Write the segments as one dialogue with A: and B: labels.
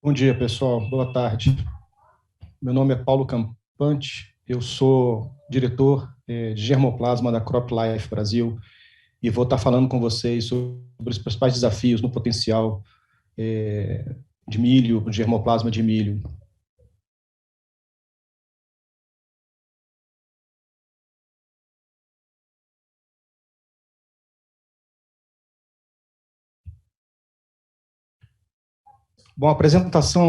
A: Bom dia, pessoal. Boa tarde. Meu nome é Paulo Campante, eu sou diretor de germoplasma da CropLife Brasil e vou estar falando com vocês sobre os principais desafios no potencial de milho, de germoplasma de milho. Bom,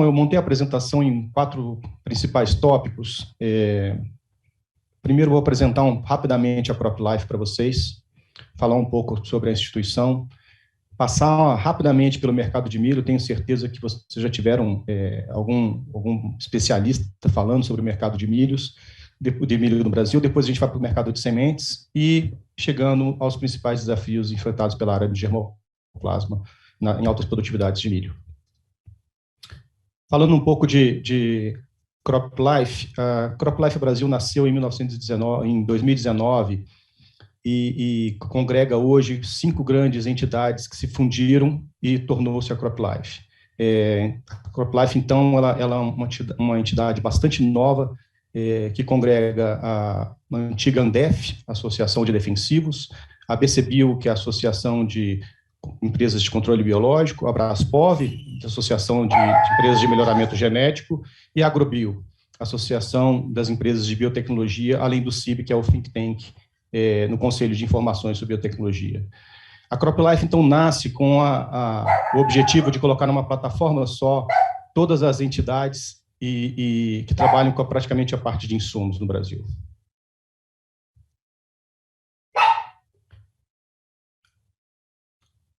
A: eu montei a apresentação em 4 principais tópicos. Primeiro, vou apresentar rapidamente a CropLife para vocês, falar um pouco sobre a instituição, passar rapidamente pelo mercado de milho. Tenho certeza que vocês já tiveram algum especialista falando sobre o mercado de milho no Brasil. Depois a gente vai para o mercado de sementes e chegando aos principais desafios enfrentados pela área de germoplasma em altas produtividades de milho. Falando um pouco de CropLife, a CropLife Brasil nasceu em 2019 e congrega hoje 5 grandes entidades que se fundiram e tornou-se a CropLife. A CropLife, então, ela é uma entidade bastante nova, que congrega a antiga Andef, Associação de Defensivos, a BCBio, que é a Associação de Empresas de Controle Biológico, a Braspov, Associação de Empresas de Melhoramento Genético, e a Agrobio, Associação das Empresas de Biotecnologia, além do CIB, que é o think tank no Conselho de Informações sobre Biotecnologia. A CropLife, então, nasce com o objetivo de colocar numa plataforma só todas as entidades que trabalham com praticamente a parte de insumos no Brasil.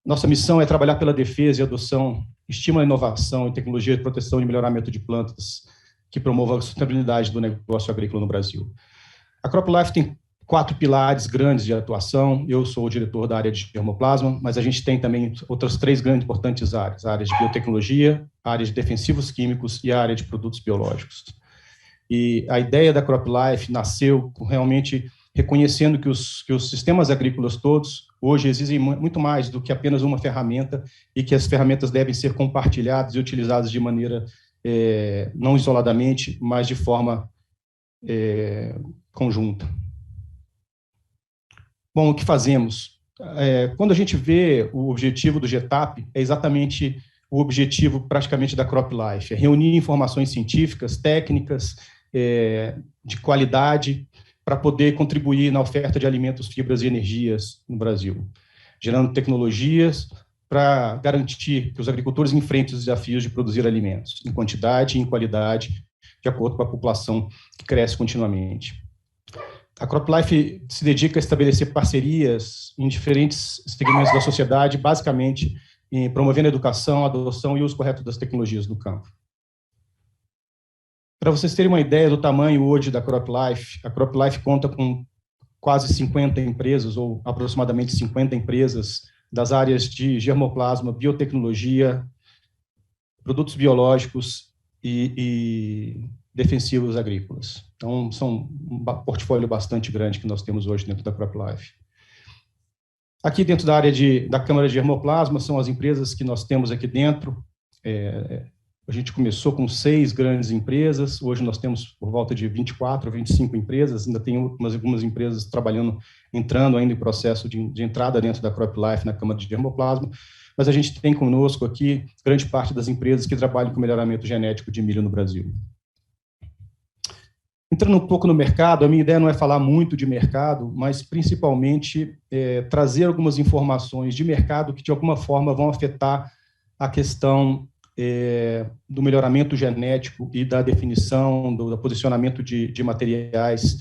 A: Nossa missão é trabalhar pela defesa e adoção, estímulo à inovação e tecnologia de proteção e melhoramento de plantas que promovam a sustentabilidade do negócio agrícola no Brasil. A CropLife tem 4 pilares grandes de atuação. Eu sou o diretor da área de germoplasma, mas a gente tem também outras 3 grandes importantes áreas: a área de biotecnologia, a área de defensivos químicos e a área de produtos biológicos. E a ideia da CropLife nasceu realmente reconhecendo que os sistemas agrícolas todos hoje exigem muito mais do que apenas uma ferramenta e que as ferramentas devem ser compartilhadas e utilizadas de maneira não isoladamente, mas de forma conjunta. Bom, o que fazemos? Quando a gente vê o objetivo do GETAP, é exatamente o objetivo praticamente da CropLife, é reunir informações científicas, técnicas, de qualidade, para poder contribuir na oferta de alimentos, fibras e energias no Brasil, gerando tecnologias para garantir que os agricultores enfrentem os desafios de produzir alimentos em quantidade e em qualidade, de acordo com a população que cresce continuamente. A CropLife se dedica a estabelecer parcerias em diferentes segmentos da sociedade, basicamente promovendo a educação, a adoção e o uso correto das tecnologias no campo. Para vocês terem uma ideia do tamanho hoje da CropLife, a CropLife conta com quase 50 empresas, ou aproximadamente 50 empresas, das áreas de germoplasma, biotecnologia, produtos biológicos e defensivos agrícolas. Então, são um portfólio bastante grande que nós temos hoje dentro da CropLife. Aqui dentro da área da Câmara de Germoplasma, são as empresas que nós temos aqui dentro. A gente começou com 6 grandes empresas, hoje nós temos por volta de 24, 25 empresas, ainda tem algumas empresas entrando ainda em processo de entrada dentro da CropLife na Câmara de Germoplasma, mas a gente tem conosco aqui grande parte das empresas que trabalham com melhoramento genético de milho no Brasil. Entrando um pouco no mercado, a minha ideia não é falar muito de mercado, mas principalmente trazer algumas informações de mercado que de alguma forma vão afetar a questão do melhoramento genético e da definição, do posicionamento de materiais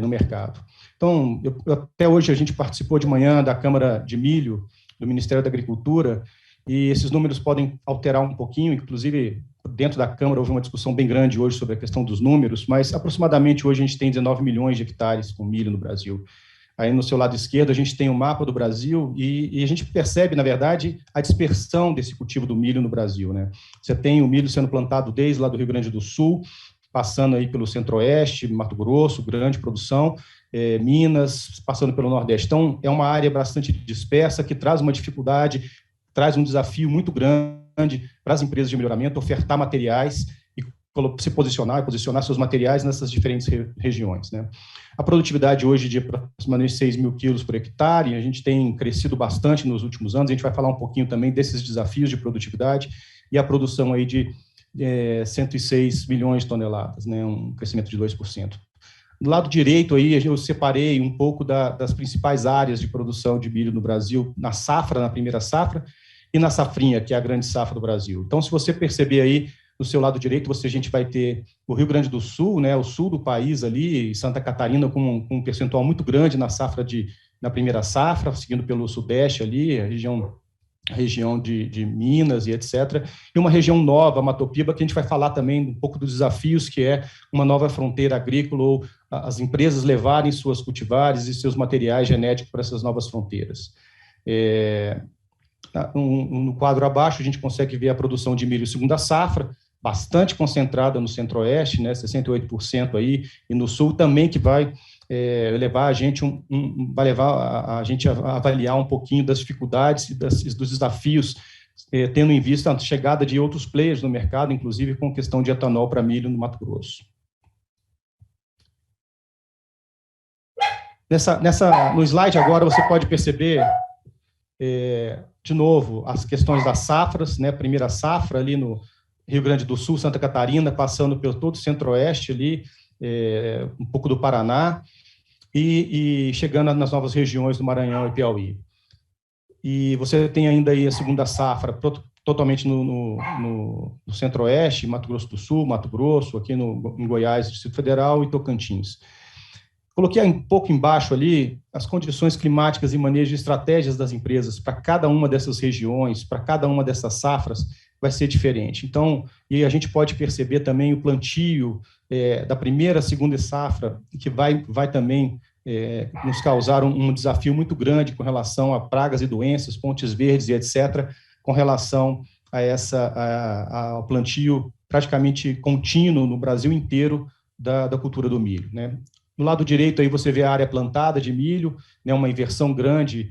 A: no mercado. Então, até hoje a gente participou de manhã da Câmara de Milho, do Ministério da Agricultura, e esses números podem alterar um pouquinho, inclusive dentro da Câmara houve uma discussão bem grande hoje sobre a questão dos números, mas aproximadamente hoje a gente tem 19 milhões de hectares com milho no Brasil. Aí no seu lado esquerdo a gente tem o mapa do Brasil e a gente percebe, na verdade, a dispersão desse cultivo do milho no Brasil, né? Você tem o milho sendo plantado desde lá do Rio Grande do Sul, passando aí pelo Centro-Oeste, Mato Grosso, grande produção, Minas, passando pelo Nordeste. Então, é uma área bastante dispersa, que traz uma dificuldade, traz um desafio muito grande para as empresas de melhoramento ofertar materiais e se posicionar seus materiais nessas diferentes regiões, né? A produtividade hoje de aproximadamente 6 mil quilos por hectare, a gente tem crescido bastante nos últimos anos, a gente vai falar um pouquinho também desses desafios de produtividade e a produção aí de 106 milhões de toneladas, né, um crescimento de 2%. Do lado direito aí, eu separei um pouco das principais áreas de produção de milho no Brasil, na safra, na primeira safra, e na safrinha, que é a grande safra do Brasil. Então, se você perceber aí, no seu lado direito, a gente vai ter o Rio Grande do Sul, né, o sul do país ali, Santa Catarina com um percentual muito grande na primeira safra, seguindo pelo sudeste ali, a região de Minas e etc. E uma região nova, Matopiba, que a gente vai falar também um pouco dos desafios, que é uma nova fronteira agrícola, ou as empresas levarem suas cultivares e seus materiais genéticos para essas novas fronteiras. No quadro abaixo, a gente consegue ver a produção de milho segunda safra, bastante concentrada no centro-oeste, né, 68% aí, e no sul também, que vai levar a gente vai levar a gente a avaliar um pouquinho das dificuldades e dos desafios, tendo em vista a chegada de outros players no mercado, inclusive com questão de etanol para milho no Mato Grosso. No slide agora você pode perceber, de novo, as questões das safras, né, primeira safra ali no Rio Grande do Sul, Santa Catarina, passando por todo o centro-oeste ali, um pouco do Paraná, e chegando nas novas regiões do Maranhão e Piauí. E você tem ainda aí a segunda safra totalmente no centro-oeste, Mato Grosso do Sul, Mato Grosso, aqui em Goiás, Distrito Federal e Tocantins. Coloquei um pouco embaixo ali as condições climáticas e manejo de estratégias das empresas para cada uma dessas regiões, para cada uma dessas safras, vai ser diferente. Então, e a gente pode perceber também o plantio da primeira, segunda safra, que vai também nos causar um desafio muito grande com relação a pragas e doenças, pontes verdes e etc., com relação ao plantio praticamente contínuo no Brasil inteiro da cultura do milho, né? No lado direito aí você vê a área plantada de milho, né, uma inversão grande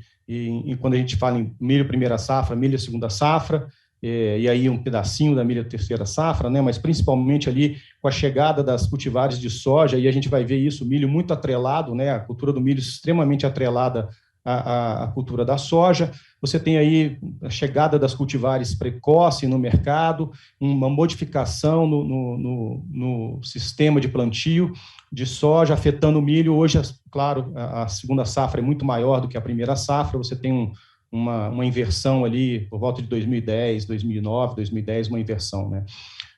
A: quando a gente fala em milho primeira safra, milho segunda safra, e aí um pedacinho da milho terceira safra, né, mas principalmente ali com a chegada das cultivares de soja, e a gente vai ver isso, o milho muito atrelado, né, a cultura do milho extremamente atrelada à cultura da soja. Você tem aí a chegada das cultivares precoce no mercado, uma modificação no sistema de plantio de soja, afetando o milho. Hoje, claro, a segunda safra é muito maior do que a primeira safra, você tem uma inversão ali, por volta de 2010, 2009, 2010, uma inversão, né?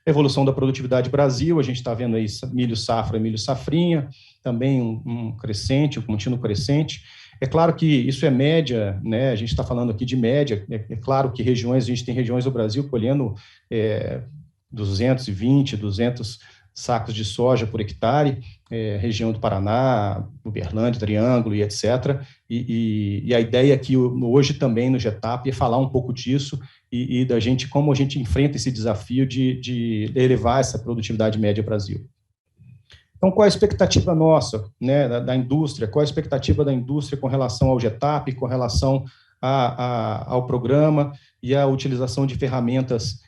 A: Evolução da produtividade Brasil, a gente está vendo aí milho safra, milho safrinha, também um crescente, um contínuo crescente. É claro que isso é média, né? A gente está falando aqui de média, é claro que a gente tem regiões do Brasil colhendo 220, 200 sacos de soja por hectare, região do Paraná, Uberlândia, Triângulo e etc. E a ideia aqui hoje também no GETAP é falar um pouco disso e da gente, como a gente enfrenta esse desafio de elevar essa produtividade média Brasil. Então, qual a expectativa nossa, né, da indústria? Qual a expectativa da indústria com relação ao GETAP, com relação ao programa e à utilização de ferramentas,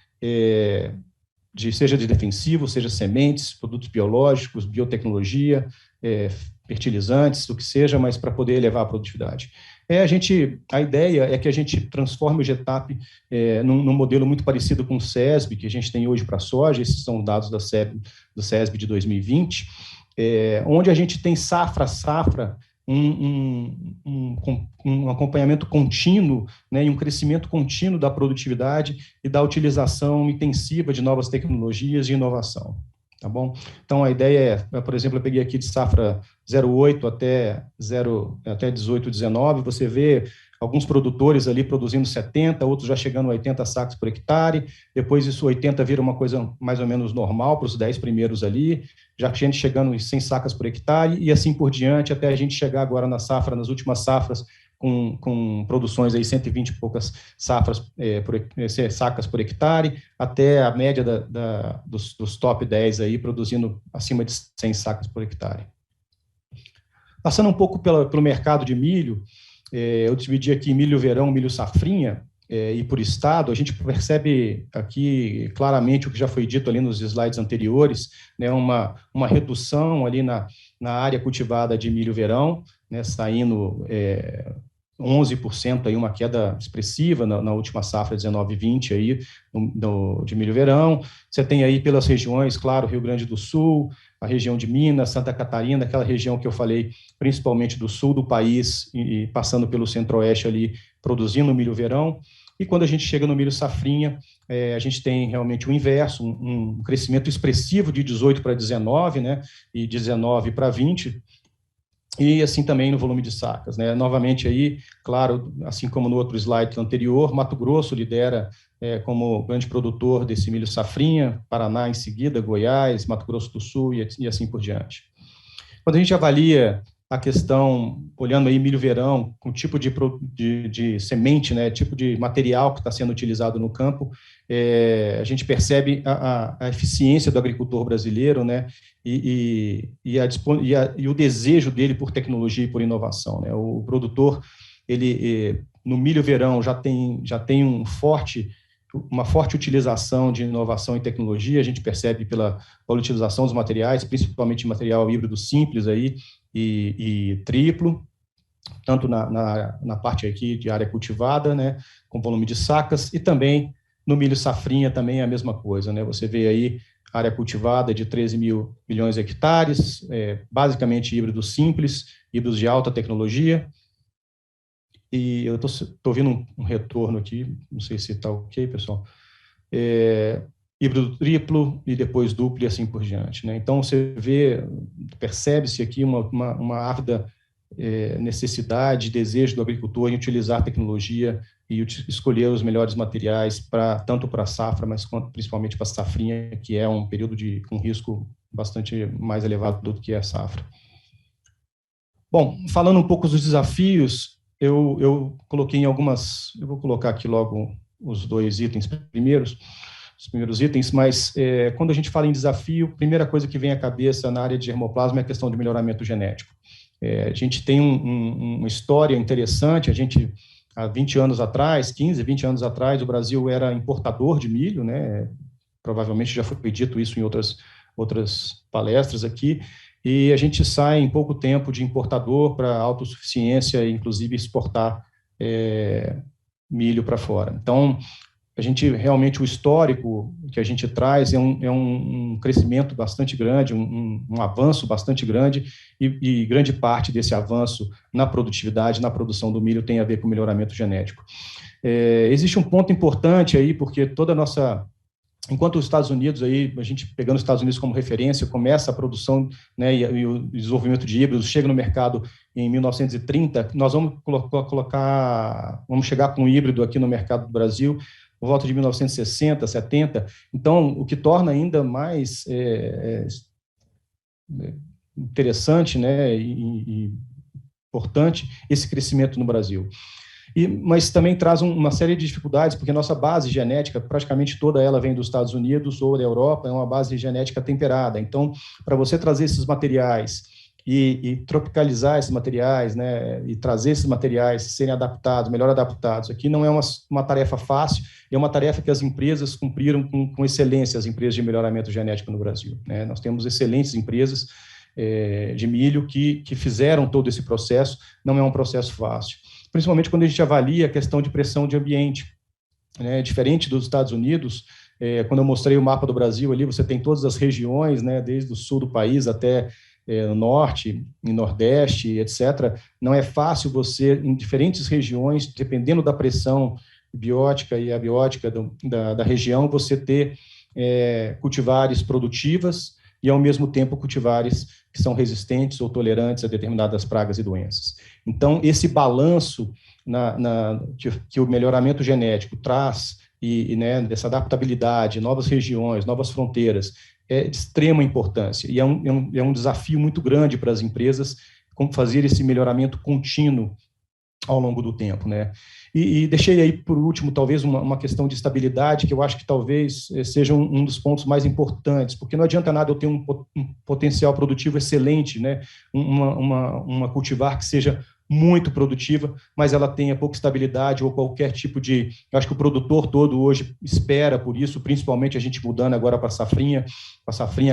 A: seja de defensivo, seja sementes, produtos biológicos, biotecnologia, fertilizantes, o que seja, mas para poder elevar a produtividade. A ideia é que a gente transforme o GETAP num modelo muito parecido com o SESB, que a gente tem hoje para a soja, esses são dados do SESB de 2020, onde a gente tem safra a safra, um acompanhamento contínuo, né, e um crescimento contínuo da produtividade e da utilização intensiva de novas tecnologias e inovação. Tá bom? Então, a ideia por exemplo, eu peguei aqui de safra 08 até 18, 19, você vê alguns produtores ali produzindo 70, outros já chegando a 80 sacos por hectare, depois isso 80 vira uma coisa mais ou menos normal para os 10 primeiros ali, já a gente chegando em 100 sacas por hectare, e assim por diante, até a gente chegar agora nas últimas safras, com produções aí 120 e poucas sacas por hectare, até a média dos top 10 aí, produzindo acima de 100 sacas por hectare. Passando um pouco pelo mercado de milho, eu dividi aqui milho verão, milho safrinha, e por estado, a gente percebe aqui claramente o que já foi dito ali nos slides anteriores, né, uma redução ali na área cultivada de milho verão, né, saindo 11%, aí, uma queda expressiva na última safra 19/20 aí, de milho verão. Você tem aí pelas regiões, claro, Rio Grande do Sul, a região de Minas, Santa Catarina, aquela região que eu falei, principalmente do sul do país e passando pelo centro-oeste ali, produzindo milho verão. E quando a gente chega no milho safrinha, a gente tem realmente o inverso, um crescimento expressivo de 18 para 19, né, e 19 para 20, e assim também no volume de sacas, né? Novamente aí, claro, assim como no outro slide anterior, Mato Grosso lidera como grande produtor desse milho safrinha, Paraná em seguida, Goiás, Mato Grosso do Sul e assim por diante. Quando a gente avalia a questão, olhando aí milho verão, com tipo de semente, né, tipo de material que está sendo utilizado no campo, a gente percebe a eficiência do agricultor brasileiro, né, e o desejo dele por tecnologia e por inovação, né. O produtor, ele no milho verão já tem uma forte utilização de inovação e tecnologia, a gente percebe pela utilização dos materiais, principalmente material híbrido simples aí, e triplo, tanto na parte aqui de área cultivada, né, com volume de sacas, e também no milho safrinha também é a mesma coisa, né, você vê aí área cultivada de 13 mil milhões de hectares, basicamente híbridos simples, híbridos de alta tecnologia, e eu estou ouvindo um retorno aqui, não sei se está ok, pessoal, híbrido triplo e depois duplo e assim por diante, né? Então, você percebe-se aqui uma ávida necessidade, desejo do agricultor em utilizar tecnologia e escolher os melhores materiais tanto para a safra, mas principalmente para a safrinha, que é um período com risco bastante mais elevado do que a safra. Bom, falando um pouco dos desafios, eu coloquei eu vou colocar aqui logo os dois itens primeiros, os primeiros itens, mas quando a gente fala em desafio, a primeira coisa que vem à cabeça na área de germoplasma é a questão de melhoramento genético. A gente tem uma história interessante, há 20 anos atrás, 15, 20 anos atrás, o Brasil era importador de milho, né? Provavelmente já foi dito isso em outras palestras aqui, e a gente sai em pouco tempo de importador para autossuficiência e, inclusive, exportar milho para fora. Então, realmente, o histórico que a gente traz é um crescimento bastante grande, um avanço bastante grande, e grande parte desse avanço na produtividade, na produção do milho, tem a ver com melhoramento genético. Existe um ponto importante aí, porque toda a nossa... Enquanto os Estados Unidos, aí, a gente pegando os Estados Unidos como referência, começa a produção, né, e o desenvolvimento de híbridos, chega no mercado em 1930, nós vamos chegar com um híbrido aqui no mercado do Brasil por volta de 1960, 70, então, o que torna ainda mais interessante, né, e importante esse crescimento no Brasil. Mas também traz uma série de dificuldades, porque a nossa base genética, praticamente toda ela vem dos Estados Unidos ou da Europa, é uma base genética temperada. Então, para você trazer esses materiais e tropicalizar esses materiais, né, e trazer esses materiais serem adaptados, melhor adaptados, aqui não é uma tarefa fácil, é uma tarefa que as empresas cumpriram com excelência, as empresas de melhoramento genético no Brasil, né? Nós temos excelentes empresas de milho que fizeram todo esse processo, não é um processo fácil. Principalmente quando a gente avalia a questão de pressão de ambiente, né? Diferente dos Estados Unidos, quando eu mostrei o mapa do Brasil ali, você tem todas as regiões, né, desde o sul do país até o norte e nordeste, etc. Não é fácil você, em diferentes regiões, dependendo da pressão biótica e abiótica da região, você ter cultivares produtivas e, ao mesmo tempo, cultivares que são resistentes ou tolerantes a determinadas pragas e doenças. Então, esse balanço que o melhoramento genético traz, né, dessa adaptabilidade, novas regiões, novas fronteiras, é de extrema importância, e é um desafio muito grande para as empresas fazer esse melhoramento contínuo ao longo do tempo, né? E deixei aí, por último, talvez uma questão de estabilidade, que eu acho que talvez seja um dos pontos mais importantes, porque não adianta nada eu ter um potencial produtivo excelente, né? Uma cultivar que seja muito produtiva, mas ela tenha pouca estabilidade ou qualquer tipo de... Eu acho que o produtor todo hoje espera por isso, principalmente a gente mudando agora para a safrinha,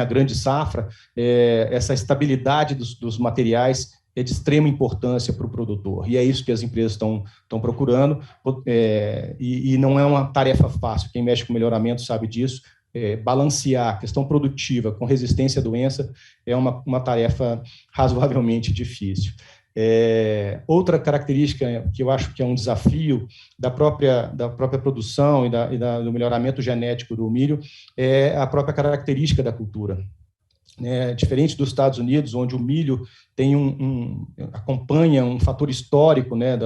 A: a grande safra, essa estabilidade dos materiais é de extrema importância para o produtor, e é isso que as empresas estão procurando, e não é uma tarefa fácil, quem mexe com melhoramento sabe disso. Balancear a questão produtiva com resistência à doença é uma tarefa razoavelmente difícil. Outra característica que eu acho que é um desafio da própria produção e do melhoramento genético do milho é a própria característica da cultura. Diferente dos Estados Unidos, onde o milho tem acompanha um fator histórico, né,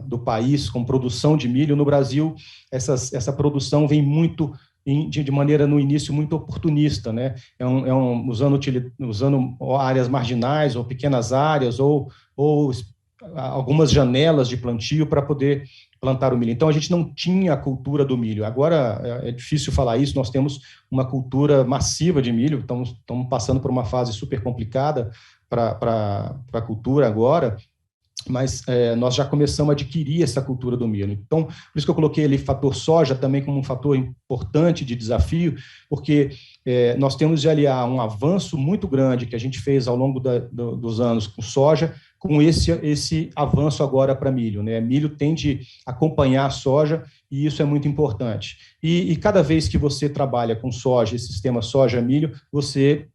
A: do país com produção de milho, no Brasil essa produção vem muito de maneira no início muito oportunista, né? Usando áreas marginais ou pequenas áreas ou algumas janelas de plantio para poder plantar o milho. Então, a gente não tinha a cultura do milho. Agora, é difícil falar isso, nós temos uma cultura massiva de milho, estamos passando por uma fase super complicada para a cultura agora, mas nós já começamos a adquirir essa cultura do milho. Então, por isso que eu coloquei ali fator soja também como um fator importante de desafio, porque nós temos de aliar um avanço muito grande que a gente fez ao longo dos anos com soja, com esse avanço agora para milho, né? Milho tende a acompanhar a soja e isso é muito importante. E cada vez que você trabalha com soja, esse sistema soja-milho, você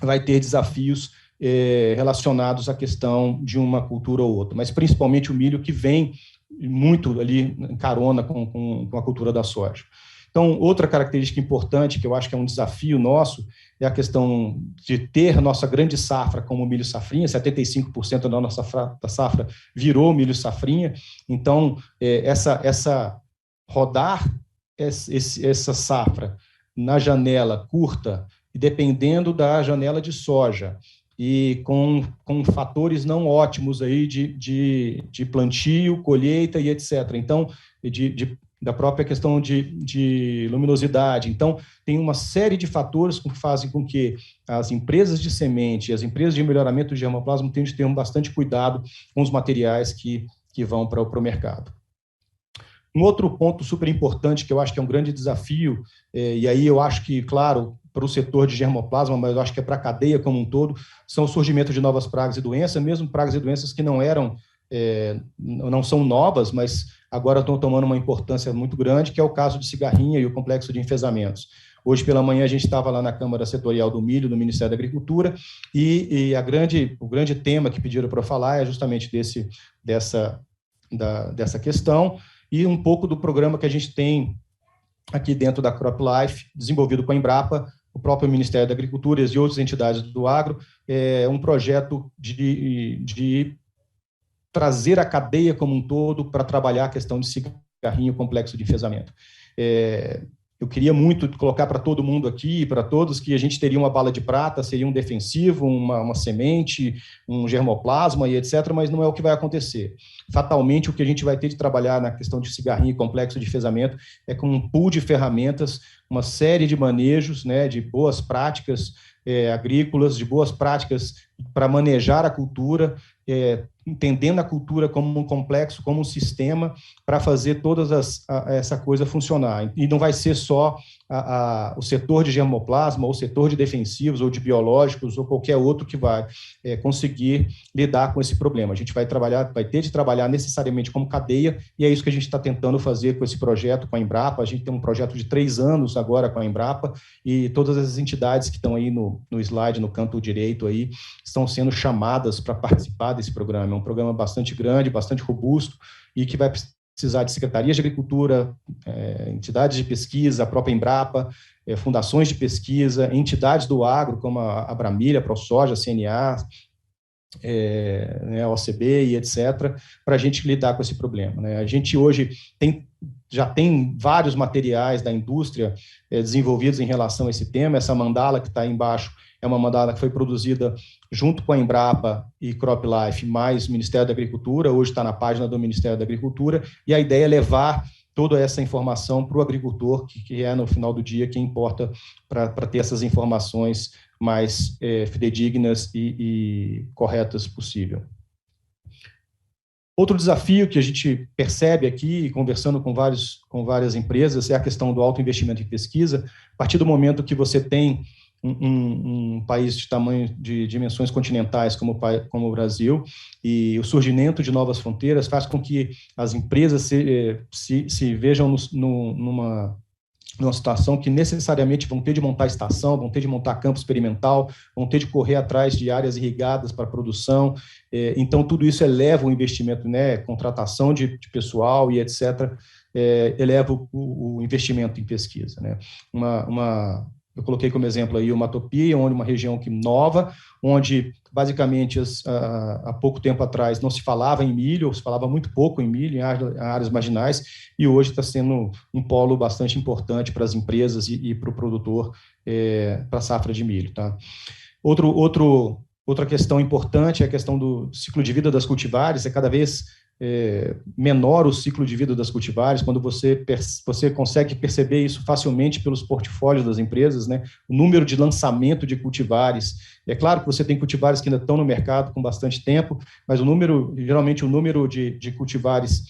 A: vai ter desafios relacionados à questão de uma cultura ou outra, mas principalmente o milho que vem muito ali em carona com a cultura da soja. Então, outra característica importante, que eu acho que é um desafio nosso, é a questão de ter nossa grande safra como milho safrinha, 75% da nossa safra virou milho safrinha, então, rodar essa safra na janela curta, e dependendo da janela de soja, e com fatores não ótimos aí de plantio, colheita e etc. Então, da própria questão de luminosidade. Então, tem uma série de fatores que fazem com que as empresas de semente, as empresas de melhoramento de germoplasma tenham de ter bastante cuidado com os materiais que vão para o mercado. Um outro ponto super importante, que eu acho que é um grande desafio, e aí eu acho que, claro, para o setor de germoplasma, mas eu acho que é para a cadeia como um todo, são o surgimento de novas pragas e doenças, mesmo pragas e doenças que não são novas, mas agora estão tomando uma importância muito grande, que é o caso de cigarrinha e o complexo de enfezamentos. Hoje pela manhã a gente estava lá na Câmara Setorial do Milho, do Ministério da Agricultura, e o grande tema que pediram para eu falar é justamente dessa questão, e um pouco do programa que a gente tem aqui dentro da CropLife, desenvolvido com a Embrapa, o próprio Ministério da Agricultura e outras entidades do agro, um projeto de trazer a cadeia como um todo para trabalhar a questão de cigarrinho complexo de enfezamento. Eu queria muito colocar para todo mundo aqui, para todos, que a gente teria uma bala de prata, seria um defensivo, uma semente, um germoplasma e etc., mas não é o que vai acontecer. Fatalmente, o que a gente vai ter de trabalhar na questão de cigarrinho e complexo de enfezamento é com um pool de ferramentas, uma série de manejos, né, de boas práticas agrícolas, de boas práticas para manejar a cultura, entendendo a cultura como um complexo, como um sistema, para fazer toda essa coisa funcionar. E não vai ser só o setor de germoplasma, ou o setor de defensivos, ou de biológicos, ou qualquer outro que vai conseguir lidar com esse problema. A gente vai ter de trabalhar necessariamente como cadeia, e é isso que a gente está tentando fazer com esse projeto, com a Embrapa. A gente tem um projeto de 3 anos agora com a Embrapa, e todas as entidades que estão aí no slide, no canto direito, aí, estão sendo chamadas para participar desse programa. É um programa bastante grande, bastante robusto, e que vai precisar de secretarias de agricultura, entidades de pesquisa, a própria Embrapa, fundações de pesquisa, entidades do agro, como a Abramilha, a ProSoja, a CNA, a OCB e etc., para a gente lidar com esse problema, né? A gente hoje já tem vários materiais da indústria desenvolvidos em relação a esse tema. Essa mandala que está aí embaixo é uma mandala que foi produzida junto com a Embrapa e CropLife, mais Ministério da Agricultura, hoje está na página do Ministério da Agricultura, e a ideia é levar toda essa informação para o agricultor, que é, no final do dia, quem importa para ter essas informações mais fidedignas e corretas possível. Outro desafio que a gente percebe aqui, conversando com várias empresas, é a questão do alto investimento em pesquisa. A partir do momento que você tem um país de tamanho, de dimensões continentais como o Brasil, e o surgimento de novas fronteiras faz com que as empresas se vejam numa situação que necessariamente vão ter de montar estação, vão ter de montar campo experimental, vão ter de correr atrás de áreas irrigadas para produção. Então, tudo isso eleva o investimento, né, contratação de pessoal e etc., eleva o investimento em pesquisa, né. Eu coloquei como exemplo aí uma Topi, onde uma região nova, onde basicamente há pouco tempo atrás não se falava em milho, ou se falava muito pouco em milho, em áreas marginais, e hoje está sendo um polo bastante importante para as empresas e para o produtor, para a safra de milho. Tá? Outra questão importante é a questão do ciclo de vida das cultivares, é cada vez menor o ciclo de vida das cultivares, quando você consegue perceber isso facilmente pelos portfólios das empresas, né? O número de lançamento de cultivares. É claro que você tem cultivares que ainda estão no mercado com bastante tempo, mas geralmente o número de cultivares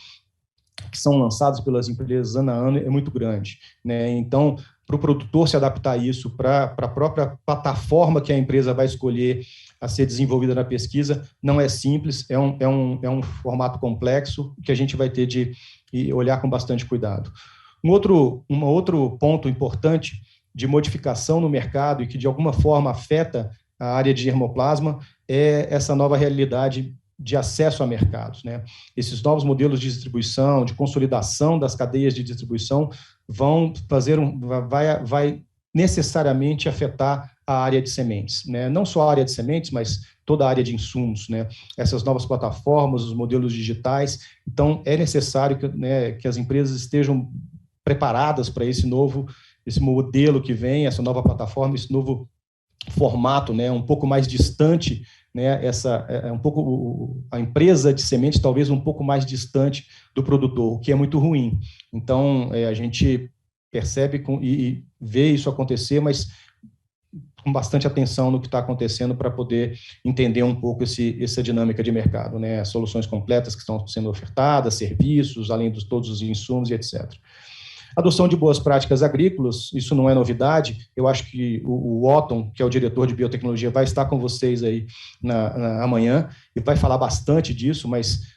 A: que são lançados pelas empresas ano a ano é muito grande, né? Então, para o produtor se adaptar a isso, para a própria plataforma que a empresa vai escolher a ser desenvolvida na pesquisa, não é simples, é um formato complexo que a gente vai ter de olhar com bastante cuidado. Um outro ponto importante de modificação no mercado e que, de alguma forma, afeta a área de germoplasma é essa nova realidade de acesso a mercados, né? Esses novos modelos de distribuição, de consolidação das cadeias de distribuição vai necessariamente afetar a área de sementes, né? Não só a área de sementes, mas toda a área de insumos, né? Essas novas plataformas, os modelos digitais. Então, é necessário que as empresas estejam preparadas para esse modelo que vem, essa nova plataforma, esse novo formato, né? Um pouco mais distante, né? A empresa de semente talvez um pouco mais distante do produtor, o que é muito ruim. Então, a gente percebe e vê isso acontecer, com bastante atenção no que está acontecendo para poder entender um pouco essa dinâmica de mercado, né? As soluções completas que estão sendo ofertadas, serviços, além de todos os insumos e etc. Adoção de boas práticas agrícolas, isso não é novidade. Eu acho que o Otton, que é o diretor de biotecnologia, vai estar com vocês aí amanhã e vai falar bastante disso, mas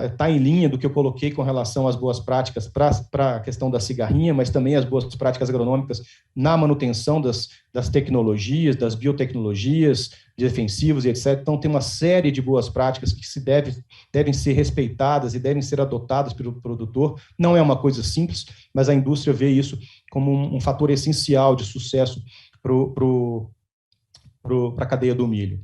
A: está em linha do que eu coloquei com relação às boas práticas para a questão da cigarrinha, mas também as boas práticas agronômicas na manutenção das tecnologias, das biotecnologias, defensivos e etc. Então, tem uma série de boas práticas que devem ser respeitadas e devem ser adotadas pelo produtor. Não é uma coisa simples, mas a indústria vê isso como um fator essencial de sucesso para a cadeia do milho.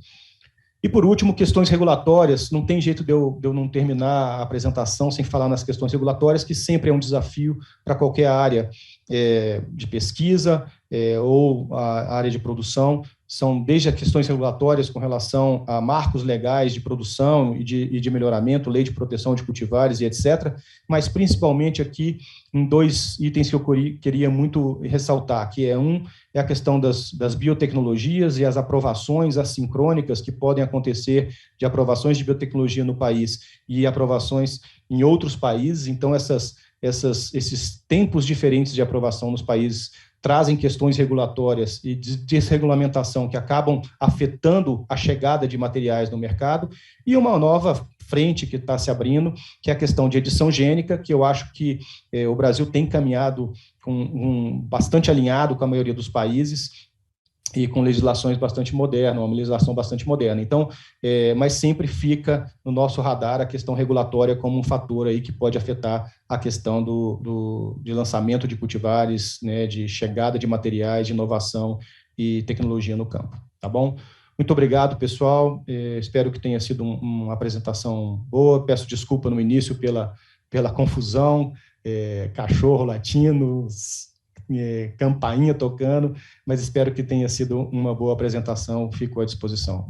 A: E, por último, questões regulatórias. Não tem jeito de eu não terminar a apresentação sem falar nas questões regulatórias, que sempre é um desafio para qualquer área de pesquisa ou a área de produção. São desde as questões regulatórias com relação a marcos legais de produção e de melhoramento, lei de proteção de cultivares e etc., mas principalmente aqui em dois itens que eu queria muito ressaltar, que é a questão das biotecnologias e as aprovações assincrônicas que podem acontecer de aprovações de biotecnologia no país e aprovações em outros países. Então, esses tempos diferentes de aprovação nos países trazem questões regulatórias e de desregulamentação que acabam afetando a chegada de materiais no mercado, e uma nova frente que está se abrindo, que é a questão de edição gênica, que eu acho que o Brasil tem caminhado bastante alinhado com a maioria dos países, e com legislações bastante modernas, uma legislação bastante moderna. Então, mas sempre fica no nosso radar a questão regulatória como um fator aí que pode afetar a questão de lançamento de cultivares, né, de chegada de materiais, de inovação e tecnologia no campo. Tá bom? Muito obrigado, pessoal. Espero que tenha sido uma apresentação boa. Peço desculpa no início pela confusão, cachorro latindo, campainha tocando, mas espero que tenha sido uma boa apresentação. Fico à disposição.